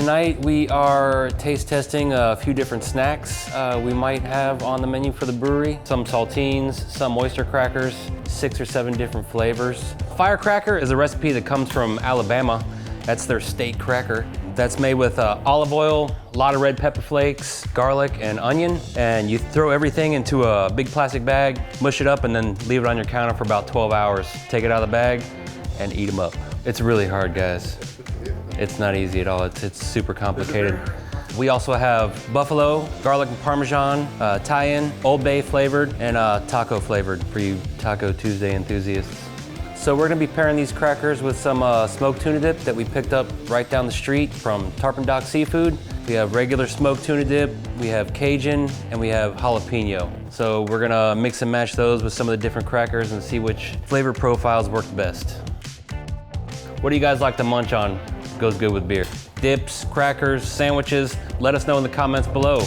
Tonight we are taste testing a few different snacks we might have on the menu for the brewery. Some saltines, some oyster crackers, 6 or 7 different flavors. Firecracker is a recipe that comes from Alabama. That's their state cracker. That's made with olive oil, a lot of red pepper flakes, garlic, and onion. And you throw everything into a big plastic bag, mush it up, and then leave it on your counter for about 12 hours. Take it out of the bag and eat them up. It's really hard, guys. It's not easy at all. It's super complicated. We also have buffalo, garlic and Parmesan, Thai-in, Old Bay flavored, and taco flavored for you Taco Tuesday enthusiasts. So we're gonna be pairing these crackers with some smoked tuna dip that we picked up right down the street from Tarpon Dock Seafood. We have regular smoked tuna dip, we have Cajun, and we have jalapeno. So we're gonna mix and match those with some of the different crackers and see which flavor profiles work best. What do you guys like to munch on? Goes good with beer. Dips, crackers, sandwiches, let us know in the comments below.